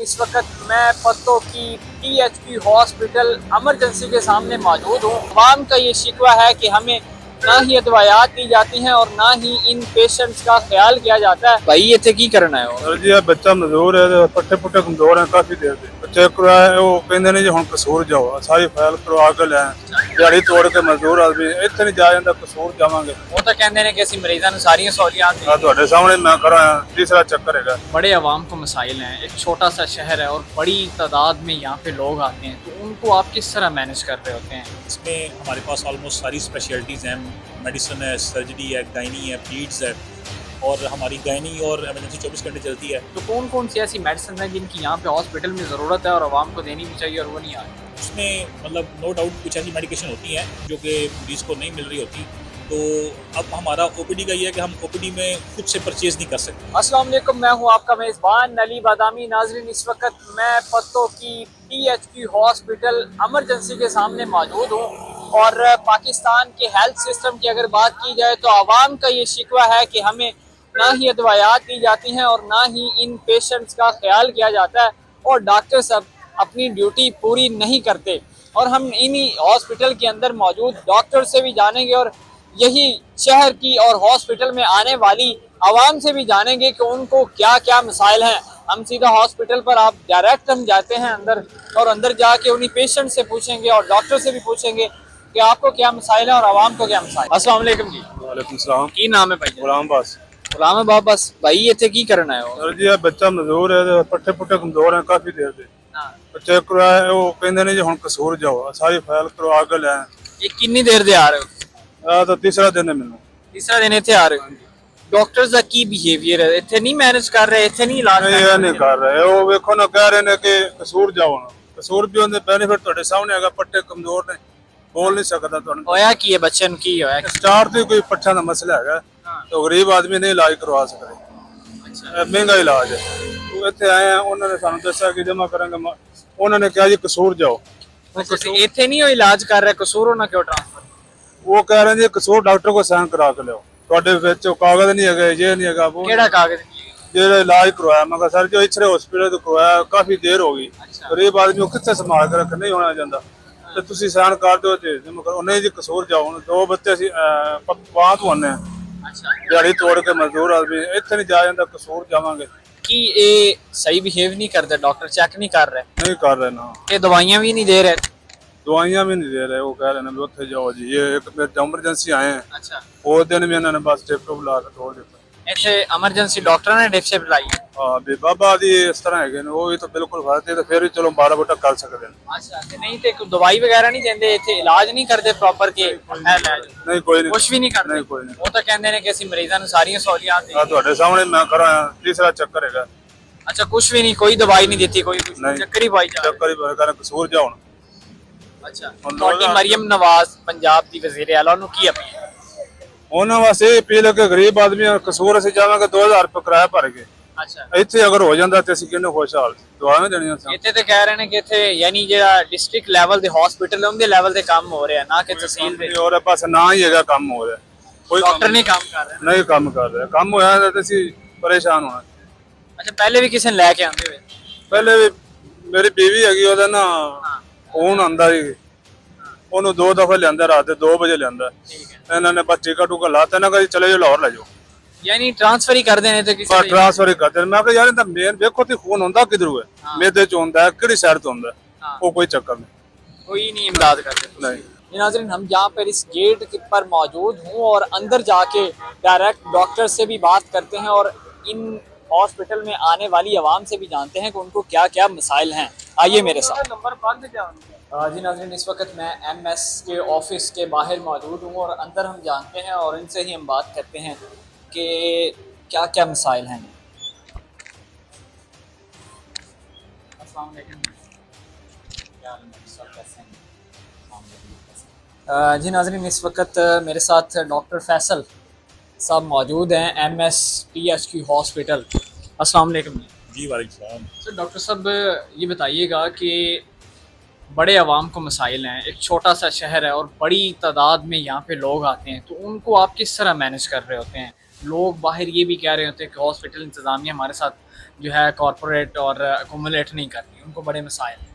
इस वक्त मैं पत्तों की PHP हॉस्पिटल इमरजेंसी के सामने मौजूद हूँ। अवाम का ये शिकवा है कि हमें ना ही दवायात दी जाती हैं और ना ही इन पेशेंट्स का ख्याल किया जाता है। भाई इतने की करना है सर जी, बच्चा मजदूर है, पट्टे पुट्टे कमजोर है, काफी देर से चेक करवाया है। वो कहते ने जी हुण कसूर जाओ, सारी फाइल करवा के ले दिहाड़ी तोड़ के मजदूर आदमी इतने नहीं जा जाता, कसूर जावांगे। वो तो कहते हैं कि ਅਸੀਂ ਮਰੀਜ਼ਾਂ ਨੂੰ ਸਾਰੀਆਂ ਸਹੂਲੀਅਤਾਂ ਆ ਤੁਹਾਡੇ सामने मैं खड़ा हां, तीसरा चक्कर है। बड़े अवाम को मसाइल हैं। एक छोटा सा शहर है और बड़ी तादाद में यहाँ पे लोग आते हैं, तो उनको आप किस तरह मैनेज कर रहे होते हैं? इसमें हमारे पास ऑलमोस्ट सारी स्पेशलिटीज़ हैं। मेडिसिन है, सर्जरी है, गायनी है, पीड्स है, और हमारी गायनी और एमरजेंसी 24 घंटे चलती है। तो कौन कौन सी ऐसी मेडिसिन है जिनकी यहाँ पे हॉस्पिटल में ज़रूरत है और आवाम को देनी भी चाहिए और वो नहीं आ रही? उसमें मतलब नो डाउट कुछ ऐसी मेडिकेशन होती हैं जो कि मरीज़ को नहीं मिल रही होती, तो अब हमारा OPD का ये है कि हम OPD में खुद से परचेज़ नहीं कर सकते। अस्सलाम वालेकुम, मैं हूँ आपका मेज़बान अली बादामी। नाज़रीन, इस वक्त मैं पत्तों की PHP हॉस्पिटल इमरजेंसी के सामने मौजूद हूँ और पाकिस्तान के हेल्थ सिस्टम की अगर बात की जाए तो आवाम का ये शिकवा है कि हमें ना ही दवायात दी जाती हैं और ना ही इन पेशेंट्स का ख्याल किया जाता है और डॉक्टर सब अपनी ड्यूटी पूरी नहीं करते। और हम इन्हीं हॉस्पिटल के अंदर मौजूद डॉक्टर से भी जानेंगे और यही शहर की और हॉस्पिटल में आने वाली आवाम से भी जानेंगे कि उनको क्या क्या मसाइल हैं। हम सीधा हॉस्पिटल पर आप डायरेक्ट हम जाते हैं अंदर और अंदर जाके उन्हीं पेशेंट से पूछेंगे और डॉक्टर से भी पूछेंगे कि आपको क्या मसाइल है और आवाम को क्या मसाइल। अस्सलाम वालेकुम जी। वालेकुम सलाम। की नाम है भाई? गुलाम बास। गुलाम है बस भाई इतने की करना है? सर जी, बच्चा मजदूर है, पट्टे पुट्टे कमजोर है, काफी देर से चेक करवाया है। वो कहते ने जी हुण कसूर जाओ, सारी फाइल करवा के ले। ये कितनी देर दे आ रहे हो? तो तीसरा दिन है मैनू। तीसरा दिन इतने आ रहे हो? डॉक्टर्स का की बिहेवियर है? इतने नहीं मैनेज कर रहे, इतने नहीं इलाज नहीं, ये नहीं कर रहे। वो वेखो ना, कह रहे ने कि कसूर जाओ ना, कसूर भी उनके बेनिफिट ਤੁਹਾਡੇ सामने हैगा। पट्टे कमजोर ने, बोल नहीं सकता ਤੁਹਾਨੂੰ। होया की है बच्चे ਨੂੰ की होया? स्टार ਤੇ ਕੋਈ ਪੱਠਿਆਂ ਦਾ ਮਸਲਾ ਹੈਗਾ, तो गरीब आदमी नहीं इलाज करवा सकते। महंगा इलाज है। वो इतने आए हैं, उन्होंने सानू दसा कि जमा करेंगे, उन्होंने कहा जी कसूर जाओ। इतने नहीं हो इलाज कर रहे, कसूर होना क्यों ट्रांसफर? वो कह रहे हैं जी कसूर डॉक्टर को साइन करा के लो, ਤੁਹਾਡੇ ਵਿੱਚ कागज नहीं है, ये नहीं है। वो केड़ा कागज? जो इलाज करवाया, मैं सर जो इच्छरे हॉस्पिटल तो करवाया, काफी देर हो गई। गरीब आदमी को कितने संभाल के रख नहीं होना चाहता, तो तुसी साइन कर दो ते नहीं जी कसूर जाओ। दो बच्चे असी पांच होने दिहाड़ी तोड़ के मजदूर आदमी इतने नहीं जा जाता, कसूर जावांगे। कि ये सही बिहेव नहीं करते, डॉक्टर चेक नहीं कर रहे? नहीं कर रहे ना, ये दवाइयां भी नहीं दे रहे? दवाइयां भी नहीं दे रहे। वो कह रहे हैं उत्थे जाओ जी, ये एक इमरजेंसी आए हैं। अच्छा, वो दिन भी इन्होंने बस टिप टुप ला के तोड़ दिता। इतने इमरजेंसी डॉक्टर ने डिप शिप लाई है? हाँ भी बाबा दी इस तरह है, वो भी तो बिल्कुल फर्क है, तो फिर भी चलो माड़ा मोटा कर सकते हैं। अच्छा, ते नहीं ते कोई दवाई वगैरह नहीं देंदे, इतने इलाज नहीं करते प्रॉपर के? नहीं कोई नहीं, कुछ भी नहीं करते? नहीं कोई नहीं। वो तो कहते हैं कि ਅਸੀਂ ਮਰੀਜ਼ਾਂ ਨੂੰ ਸਾਰੀਆਂ ਸਹੂਲੀਅਤਾਂ ਦੇ। हाँ ਤੁਹਾਡੇ सामने मैं खड़ा हां, तीसरा चक्कर है। अच्छा, कुछ भी नहीं, कोई दवाई नहीं देती, कोई कुछ नहीं। चक्कर ही पाई जा रही? चक्कर ही कहना कसूर जाओ ना। अच्छा, ਤੁਹਾਡੀ ਮਰੀਮ ਨਵਾਜ਼ ਪੰਜਾਬ ਦੀ ਵਜ਼ੀਰ ਆਲਾ ਨੂੰ ਕੀ अपील? ਉਹਨਾਂ ਵਾਸਤੇ अपील है कि गरीब आदमी कसूर ਅਸੀਂ ਜਾਵਾਂਗੇ 2000 ਰੁਪਏ ਕਿਰਾਇਆ ਭਰ ਕੇ। अच्छा, ਇੱਥੇ ਅਗਰ ਹੋ ਜਾਂਦਾ ਤੇ ਅਸੀਂ ਕਿੰਨੇ ਖੁਸ਼ਹਾਲ ਦੁਆਵਾਂ ਦੇਣੀਆਂ ਸਨ। ਇੱਥੇ ਤੇ ਕਹਿ ਰਹੇ ਨੇ ਕਿ ਇੱਥੇ ਯਾਨੀ ਜਿਹੜਾ ਡਿਸਟ੍ਰਿਕਟ ਲੈਵਲ ਦੇ ਹਸਪੀਟਲ ਉਹਦੇ ਲੈਵਲ ਤੇ ਕੰਮ ਹੋ ਰਿਹਾ, ਨਾ ਕਿ ਤਹਿਸੀਲ ਦੇ। और बस ना ही है काम हो रहा, कोई ਡਾਕਟਰ ਨਹੀਂ ਕੰਮ ਕਰ ਰਹੇ? नहीं काम कर रहा। काम होया तो ਅਸੀਂ परेशान होना। ਅੱਛਾ, ਪਹਿਲੇ ਵੀ ਕਿਸੇ ਨੇ ਲੈ ਕੇ ਆਂਦੇ ਹੋਏ? ਪਹਿਲੇ ਵੀ ਮੇਰੀ ਬੀਵੀ ਹੈਗੀ, ਉਹਦਾ ਨਾ ਫੋਨ ਆਂਦਾ ਸੀ, ਉਹਨੂੰ 2 ਦਫਾ ਲਿਆਂਦਾ, ਰਾਤ ਦੇ 2 ਵਜੇ ਲਿਆਂਦਾ। ਠੀਕ ਹੈ, ਇਹਨਾਂ ਨੇ ਬਸ ਟਿਕਟ ਟੁਕਾ ਲਾਤਾ ਨਾ, ਕਿ ਚਲੇ ਜਾਓ ਲਾਹੌਰ ਲੈ ਜਾਓ, ਯਾਨੀ ਟ੍ਰਾਂਸਫਰ ਹੀ ਕਰਦੇ ਨੇ ਤੇ ਕਿਸੇ ਬਸ ਟ੍ਰਾਂਸਫਰ ਹੀ ਕਰਦੇ ਨੇ। ਮੈਂ ਕਿਹਾ ਯਾਰ ਇਹਦਾ ਮੇਨ ਵੇਖੋ ਤੇ ਖੂਨ ਹੁੰਦਾ ਕਿਧਰੋਂ ਹੈ, ਮੇਦੇ ਚ ਹੁੰਦਾ, ਕਿਹੜੀ ਸਾਈਡ ਤੋਂ ਹੁੰਦਾ, वो कोई चक्कर नहीं। कोई नहीं इमदाद करते? नहीं। नाज़रीन, हम जहाँ पर इस गेट पर मौजूद हूँ और अंदर जाके डायरेक्ट डॉक्टर से भी बात करते हैं और इन हॉस्पिटल में आने वाली आवाम से भी जानते हैं कि उनको क्या क्या मसाइल हैं। आइए मेरे साथ। जी नाज़रीन, इस वक्त मैं MS के ऑफिस के बाहर मौजूद हूँ और अंदर हम जानते हैं और इनसे ही हम बात करते हैं कि क्या क्या मसाइल हैं। अस्सलाम वालेकुम। जी नाज़रीन, इस वक्त मेरे साथ डॉक्टर फैसल साहब मौजूद हैं, MS PHP हॉस्पिटल। अस्सलाम वालेकुम। जी वालेकुम सलाम। सर, डॉक्टर साहब ये बताइएगा कि बड़े आवाम को मसाइल हैं, एक छोटा सा शहर है और बड़ी तादाद में यहाँ पे लोग आते हैं, तो उनको आप किस तरह मैनेज कर रहे होते हैं? लोग बाहर ये भी कह रहे होते हैं कि हॉस्पिटल इंतज़ामिया हमारे साथ जो है कॉरपोरेट और अकोमोलेट नहीं कर रही, उनको बड़े मसाइल हैं।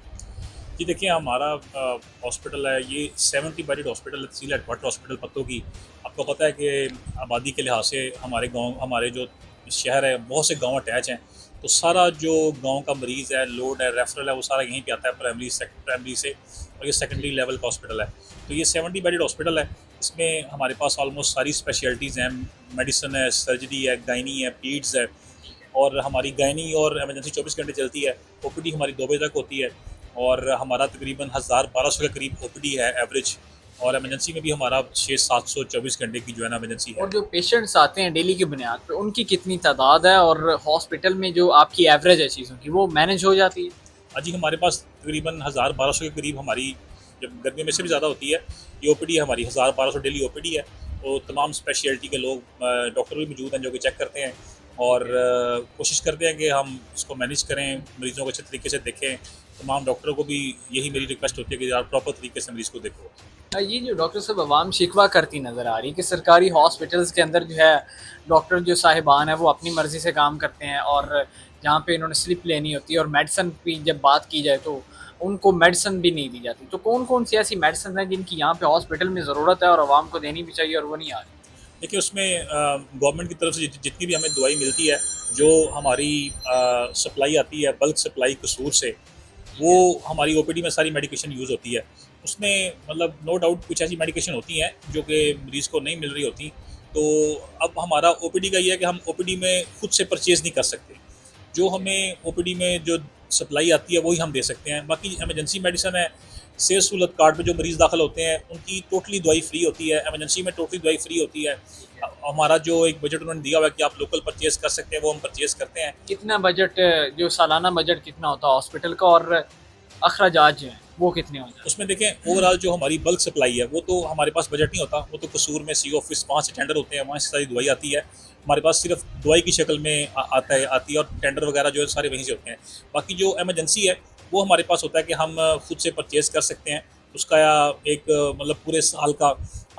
जी देखिए, हमारा हॉस्पिटल है, ये 70 बेडेड हॉस्पिटल है, तहसील हेडक्वार्टर हॉस्पिटल पत्तों की। आपको पता है कि आबादी के लिहाज से हमारे जो शहर है, बहुत से गांव अटैच हैं। तो सारा जो गांव का मरीज़ है, लोड है, रेफरल है, वो सारा यहीं पे आता है प्राइमरी से। और ये सेकेंडरी लेवल का हॉस्पिटल है। तो ये 70 बेडेड हॉस्पिटल है। इसमें हमारे पास ऑलमोस्ट सारी स्पेशलिटीज़ हैं। मेडिसिन है, सर्जरी है, गायनी है, पीड्स है। और हमारी गायनी और एमरजेंसी 24 घंटे चलती है। ओपीडी हमारी 2 बजे तक होती है। और हमारा तकरीबन 1000-1200 के करीब ओपीडी है एवरेज। और एमरजेंसी में भी हमारा 600-700 24 घंटे की जो है ना एमरजेंसी है। और जो पेशेंट्स आते हैं डेली की बुनियाद पे, उनकी कितनी तादाद है, और हॉस्पिटल में जो आपकी एवरेज है चीज़ों की, वो मैनेज हो जाती है? जी, हमारे पास तकरीबन 1000-1200 के करीब हमारी, जब गर्मी में से भी ज़्यादा होती है, ये ओपीडी हमारी 1000-1200 डेली ओपीडी है। तो तमाम स्पेशलिटी के लोग, डॉक्टर भी मौजूद हैं जो कि चेक करते हैं। और कोशिश करते हैं कि हम इसको मैनेज करें, मरीज़ों को अच्छे तरीके से देखें। तमाम डॉक्टरों को भी यही मेरी रिक्वेस्ट होती है कि यार प्रॉपर तरीके से मरीज़ को देखो। ये जो डॉक्टर साहब अवाम शिकवा करती नज़र आ रही कि सरकारी हॉस्पिटल्स के अंदर जो है डॉक्टर जो साहिबान है वो अपनी मर्ज़ी से काम करते हैं, और जहाँ पे इन्होंने स्लिप लेनी होती है, और मेडिसन की जब बात की जाए तो उनको मेडिसन भी नहीं दी जाती। तो कौन कौन सी ऐसी मेडिसन हैं जिनकी यहाँ पे हॉस्पिटल में ज़रूरत है और आवाम को देनी भी चाहिए और वो नहीं आ रही? देखिए, उसमें गवर्नमेंट की तरफ से जितनी भी हमें दवाई मिलती है, जो हमारी सप्लाई आती है, बल्क सप्लाई कसूर से, वो हमारी ओपीडी में सारी मेडिकेशन यूज़ होती है। उसमें मतलब नो डाउट कुछ ऐसी मेडिकेशन होती हैं जो कि मरीज़ को नहीं मिल रही होती। तो अब हमारा ओपीडी का ये है कि हम ओपीडी में खुद से परचेज़ नहीं कर सकते। जो हमें ओपीडी में जो सप्लाई आती है वही हम दे सकते हैं। बाकी इमरजेंसी मेडिसिन है, सेहत सहूलत कार्ड पे जो मरीज़ दाखिल होते हैं उनकी टोटली दवाई फ्री होती है। इमरजेंसी में टोटली दवाई फ्री होती है। हमारा जो एक बजट उन्होंने दिया हुआ है कि आप लोकल परचेज़ कर सकते हैं, वो हम परचेज़ करते हैं। कितना बजट, जो सालाना बजट कितना होता है हॉस्पिटल का, और अखराजात जो हैं वो कितने होते हैं? उसमें देखें, ओवरऑल जो हमारी बल्क सप्लाई है वो तो हमारे पास बजट नहीं होता। वो तो कसूर में सी ऑफिस, वहाँ से टेंडर होते हैं, वहाँ से सारी दवाई आती है। हमारे पास सिर्फ दवाई की शक्ल में आती है, और टेंडर वगैरह जो है सारे वहीं से होते हैं। बाकी जो एमरजेंसी है वो हमारे पास होता है कि हम खुद से परचेज़ कर सकते हैं। उसका एक मतलब पूरे साल का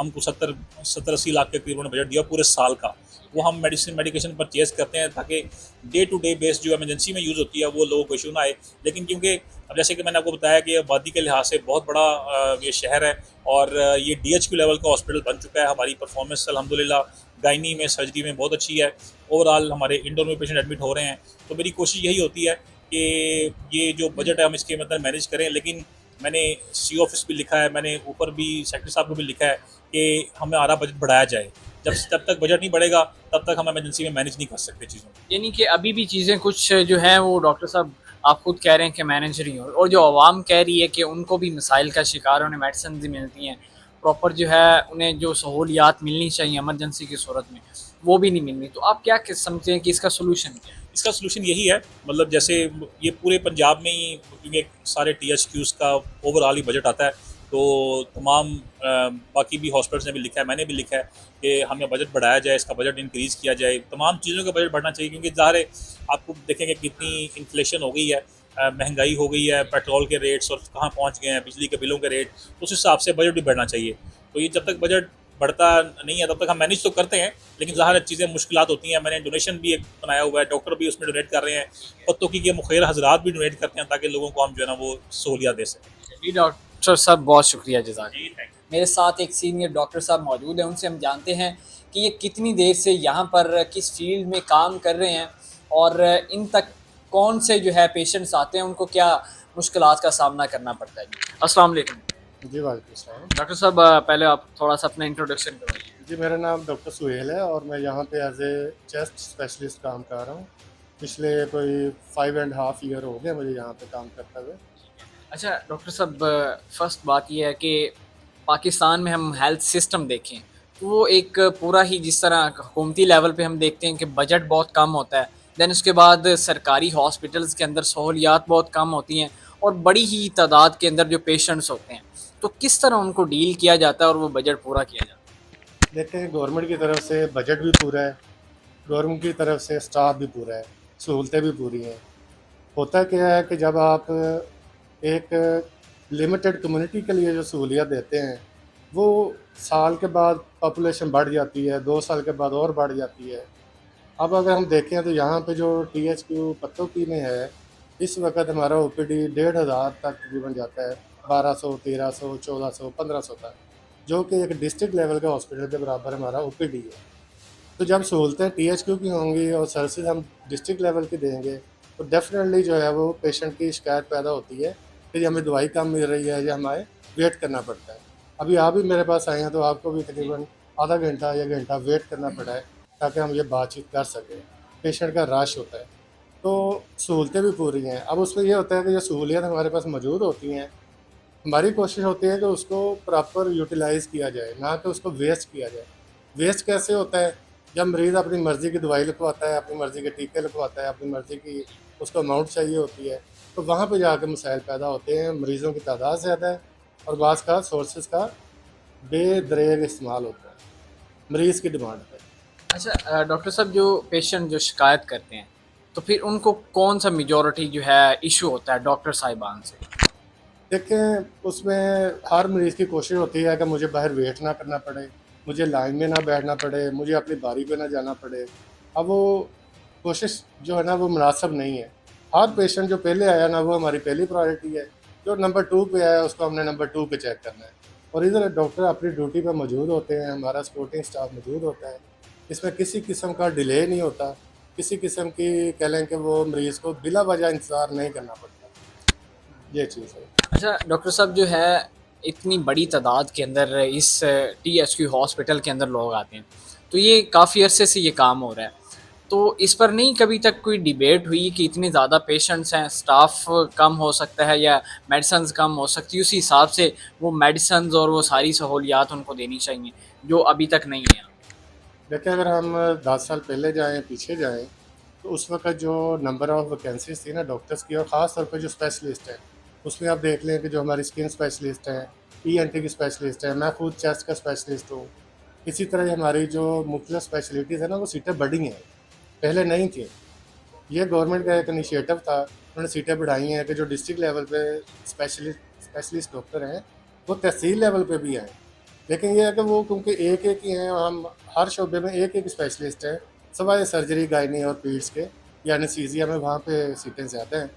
हमको 70-80 लाख के करीब उन्होंने बजट दिया पूरे साल का। वो हम मेडिकेशन परचेज़ करते हैं ताकि डे टू डे बेस जो इमरजेंसी में यूज़ होती है वो लोगों को इशू ना आए। लेकिन क्योंकि अब जैसे कि मैंने आपको बताया कि आबादी के लिहाज से बहुत बड़ा ये शहर है, और ये DHQ लेवल का हॉस्पिटल बन चुका है। हमारी परफॉर्मेंस अल्हम्दुलिल्लाह गायनी में, सर्जरी में बहुत अच्छी है। ओवरऑल हमारे इंडोर में पेशेंट एडमिट हो रहे हैं। तो मेरी कोशिश यही होती है कि ये जो बजट है हम इसके मतलब मैनेज करें। लेकिन मैंने सी ऑफिस भी लिखा है, मैंने ऊपर भी सेक्रेटरी साहब को भी लिखा है कि हमारा बजट बढ़ाया जाए। जब तक बजट नहीं बढ़ेगा तब तक हम इमरजेंसी में मैनेज नहीं कर सकते चीज़ों को। यानी कि अभी भी चीज़ें कुछ जो हैं वो डॉक्टर साहब आप खुद कह रहे हैं कि मैनेज नहीं हो, और जो आवाम कह रही है कि उनको भी मसाइल का शिकार, उन्हें मेडिसिन भी मिलती हैं प्रॉपर, जो है उन्हें जो सहूलियात मिलनी चाहिए इमरजेंसी की सूरत में वो भी नहीं मिल रही। तो आप क्या समझते हैं कि इसका सोल्यूशन क्या है? इसका सलूशन यही है, मतलब जैसे ये पूरे पंजाब में ही, क्योंकि सारे THQs का ओवरऑल ही बजट आता है। तो तमाम बाकी भी हॉस्पिटल्स ने भी लिखा है, मैंने भी लिखा है कि हमें बजट बढ़ाया जाए, इसका बजट इंक्रीज़ किया जाए। तमाम चीज़ों का बजट बढ़ना चाहिए, क्योंकि ज़ाहिर है आपको देखेंगे कितनी इन्फ्लेशन हो गई है, महंगाई हो गई है, पेट्रोल के रेट्स और कहाँ पहुँच गए हैं, बिजली के बिलों के रेट। तो उस हिसाब से बजट भी बढ़ना चाहिए। तो ये जब तक बजट बढ़ता नहीं है तब तक हम मैनेज तो करते हैं, लेकिन ज़ाहिर है चीज़ें मुश्किलात होती हैं। मैंने डोनेशन भी एक बनाया हुआ है, डॉक्टर भी उसमें डोनेट कर रहे हैं, पत्तों की मुखैर हजरात भी डोनेट करते हैं ताकि लोगों को हम जो है ना वो सहूलियत दे सकें। जी डॉक्टर साहब, बहुत शुक्रिया, जज़ाक। जी, थैंक यू। मेरे साथ एक सीनियर डॉक्टर साहब मौजूद हैं, उनसे हम जानते हैं कि ये कितनी देर से यहाँ पर किस फील्ड में काम कर रहे हैं, और इन तक कौन से जो है पेशेंट्स आते हैं, उनको क्या मुश्किलात का सामना करना पड़ता है। जी अस्सलाम वालेकुम। जी वालेकुम सलाम। डॉक्टर साहब, पहले आप थोड़ा सा अपना इंट्रोडक्शन करवाइए। जी मेरा नाम डॉक्टर सुहेल है और मैं यहाँ पे एज ए चेस्ट स्पेशलिस्ट काम कर रहा हूँ। पिछले कोई 5.5 ईयर हो गए मुझे यहाँ पे काम करते हुए। अच्छा डॉक्टर साहब, फर्स्ट बात यह है कि पाकिस्तान में हम हेल्थ सिस्टम देखें तो वो एक पूरा ही, जिस तरह हुकूमती लेवल पे हम देखते हैं कि बजट बहुत कम होता है, दैन उसके बाद सरकारी हॉस्पिटल्स के अंदर सहूलियात बहुत कम होती हैं, और बड़ी ही तादाद के अंदर जो पेशेंट्स होते हैं, तो किस तरह उनको डील किया जाता है और वो बजट पूरा किया जाता है? देखें, गवर्नमेंट की तरफ से बजट भी पूरा है, गवर्नमेंट की तरफ से स्टाफ भी पूरा है, सहूलतें भी पूरी हैं। होता क्या है कि जब आप एक लिमिटेड कम्युनिटी के लिए जो सहूलियत देते हैं, वो साल के बाद पॉपुलेशन बढ़ जाती है, 2 साल के बाद और बढ़ जाती है। अब अगर हम देखें तो यहाँ पे जो THQ पत्तों की में है, इस वक्त हमारा OPD 1500 तक तकरीबन जाता है, 1200, 1300, 1400, 1500 तक, जो कि एक डिस्ट्रिक्ट लेवल के हॉस्पिटल के बराबर हमारा OPD है। तो जब सहूलतें THQ की होंगी और सर्विसेज हम डिस्ट्रिक्ट लेवल की देंगे, तो डेफिनेटली जो है वो पेशेंट की शिकायत पैदा होती है कि हमें दवाई कम मिल रही है या हमें वेट करना पड़ता है। अभी आप भी मेरे पास आए हैं तो आपको भी तकरीबन आधा घंटा या घंटा वेट करना पड़ा है ताकि हम ये बातचीत कर सकें। पेशेंट का रश होता है, तो सहूलतें भी पूरी हैं। अब उसमें ये होता है कि जो सहूलियत हमारे पास मौजूद होती हैं, हमारी कोशिश होती है कि उसको प्रॉपर यूटिलाइज़ किया जाए, ना कि उसको वेस्ट किया जाए। वेस्ट कैसे होता है? जब मरीज़ अपनी मर्ज़ी की दवाई लिखवाता है, अपनी मर्ज़ी के टीके लिखवाता है, अपनी मर्ज़ी की उसको अमाउंट चाहिए होती है, तो वहाँ पे जाके मसाइल पैदा होते हैं। मरीज़ों की तादाद ज़्यादा है और बाज़ का सोर्सेज़ का बेदरेग इस्तेमाल होता है मरीज़ की डिमांड पे। अच्छा डॉक्टर साहब, जो पेशेंट जो शिकायत करते हैं तो फिर उनको कौन सा मेजॉरिटी जो है इशू होता है डॉक्टर साहिबान से? देखें, उसमें हर मरीज़ की कोशिश होती है कि मुझे बाहर वेट ना करना पड़े, मुझे लाइन में ना बैठना पड़े, मुझे अपनी बारी पे ना जाना पड़े। अब वो कोशिश जो है ना वो मुनासिब नहीं है। हर पेशेंट जो पहले आया ना वो हमारी पहली प्रायोरिटी है, जो नंबर 2 पे आया उसको हमने नंबर 2 पे चेक करना है। और इधर डॉक्टर अपनी ड्यूटी पे मौजूद होते हैं, हमारा सपोर्टिंग स्टाफ मौजूद होता है। इसमें किसी किस्म का डिले नहीं होता, किसी किस्म की कह लें कि वो मरीज़ को बिला वजह इंतज़ार नहीं करना पड़ता। ये चीज़ है। अच्छा डॉक्टर साहब, जो है इतनी बड़ी तादाद के अंदर इस THQ हॉस्पिटल के अंदर लोग आते हैं, तो ये काफ़ी अरसे से ये काम हो रहा है, तो इस पर नहीं कभी तक कोई डिबेट हुई कि इतने ज़्यादा पेशेंट्स हैं, स्टाफ कम हो सकता है या मेडिसिन्स कम हो सकती है, उसी हिसाब से वो मेडिसिन्स और वो सारी सहूलियात उनको देनी चाहिए जो अभी तक नहीं है? देखिए, अगर हम 10 साल पहले जाएँ, पीछे जाएँ, तो उस वक़्त जो नंबर ऑफ़ वैकेंसीज़ थी ना डॉक्टर्स की, और ख़ास तौर पे जो स्पेशलिस्ट हैं, उसमें आप देख लें कि जो हमारी स्किन स्पेशलिस्ट हैं, ENT की स्पेशलिस्ट हैं, मैं खुद चेस्ट का स्पेशलिस्ट हूँ। इसी तरह हमारी जो मुख्तलिफ़ स्पेशलिटीज़ हैं ना, वो सीटें बढ़ी हैं, पहले नहीं थी। ये गवर्नमेंट का एक इनिशिएटिव था, उन्होंने सीटें बढ़ाई हैं कि जो डिस्ट्रिक्ट लेवल पे स्पेशलिस्ट डॉक्टर हैं, वो तहसील लेवल पे भी हैं। लेकिन ये है कि वो क्योंकि एक-एक ही हैं, हम हर शोबे में एक-एक स्पेशलिस्ट हैं, सिवाय सर्जरी, गायनी और पीड्स के या एनेस्थीसिया में, वहाँ पे सीटें ज़्यादा हैं।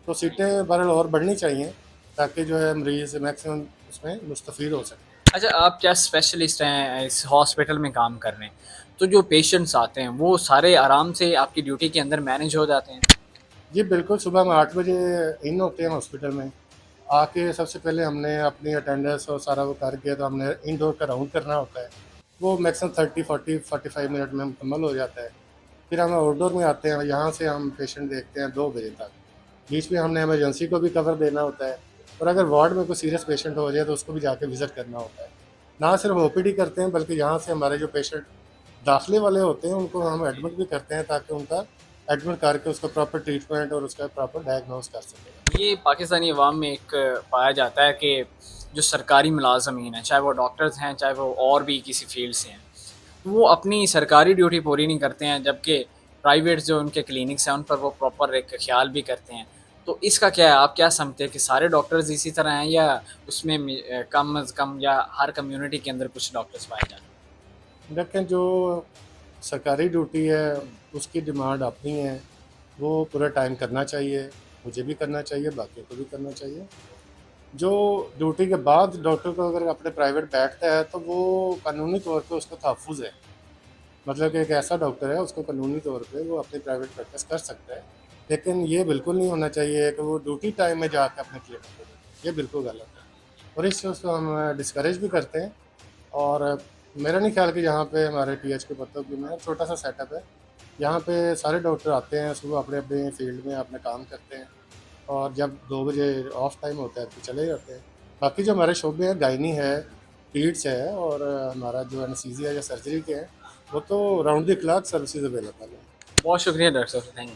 तो सीटें बहरहाल और बढ़नी चाहिए ताकि जो है मरीज़ मैक्सिमम उसमें मुस्तफ़ीद हो सकें। अच्छा, आप क्या स्पेशलिस्ट हैं, इस हॉस्पिटल में काम कर रहे हैं, तो जो पेशेंट्स आते हैं वो सारे आराम से आपकी ड्यूटी के अंदर मैनेज हो जाते हैं? जी बिल्कुल, सुबह हम 8 बजे इन होते हैं हॉस्पिटल में। आके सबसे पहले हमने अपनी अटेंडेंस और सारा वो करके तो हमने इनडोर का राउंड करना होता है। वो मैक्सिमम 30, 40, 45 मिनट में मुकम्मल हो जाता है। फिर हम आउटडोर में आते हैं, यहाँ से हम पेशेंट देखते हैं 2 बजे तक। बीच में हमने इमरजेंसी को भी कवर देना होता है, और अगर वार्ड में कोई सीरियस पेशेंट हो जाए तो उसको भी जाके विज़िट करना होता है। ना सिर्फ OPD करते हैं, बल्कि यहाँ से हमारे जो पेशेंट दाखिले वाले होते हैं उनको हम एडमिट भी करते हैं ताकि उनका एडमिट करके उसका प्रॉपर ट्रीटमेंट और उसका प्रॉपर डायग्नोस कर सकें। ये पाकिस्तानी अवाम में एक पाया जाता है कि जो सरकारी मुलाजमीन हैं, चाहे वो डॉक्टर्स हैं, चाहे वो और भी किसी फील्ड से हैं, वो अपनी सरकारी ड्यूटी पूरी नहीं करते हैं, जबकि प्राइवेट जो उनके क्लिनिक्स हैं उन पर वो प्रॉपर एक ख्याल भी करते हैं। तो इसका क्या है, आप क्या समझते हैं कि सारे डॉक्टर्स इसी तरह हैं या उसमें कम अज़ कम या हर कम्युनिटी के अंदर कुछ डॉक्टर्स पाए जाते हैं? लेकिन जो सरकारी ड्यूटी है उसकी डिमांड अपनी है, वो पूरा टाइम करना चाहिए, मुझे भी करना चाहिए, बाकियों को भी करना चाहिए। जो ड्यूटी के बाद डॉक्टर को अगर अपने प्राइवेट बैठता है तो वो कानूनी तौर पे उसका तहफ़्फ़ुज़ है। मतलब कि एक ऐसा डॉक्टर है, उसको कानूनी तौर पे वो अपनी प्राइवेट प्रैक्टिस कर सकता है। लेकिन ये बिल्कुल नहीं होना चाहिए कि वो ड्यूटी टाइम में जाके अपने क्लिनिक पे, ये बिल्कुल गलत है और इस चीज़ को हम डिस्करेज भी करते हैं। और मेरा नहीं ख्याल कि यहाँ पे हमारे THQ पत्तों की में छोटा सा सेटअप है, यहाँ पे सारे डॉक्टर आते हैं, सुबह अपने अपने फील्ड में अपना काम करते हैं और जब 2 बजे ऑफ टाइम होता है तो चले जाते हैं। बाकी जो हमारे शोबे हैं, गायनी है, पीड्स है और हमारा जो एनेस्थीसिया या सर्जरी के हैं, वो तो round the clock services available है। बहुत शुक्रिया डॉक्टर साहब, थैंक यू।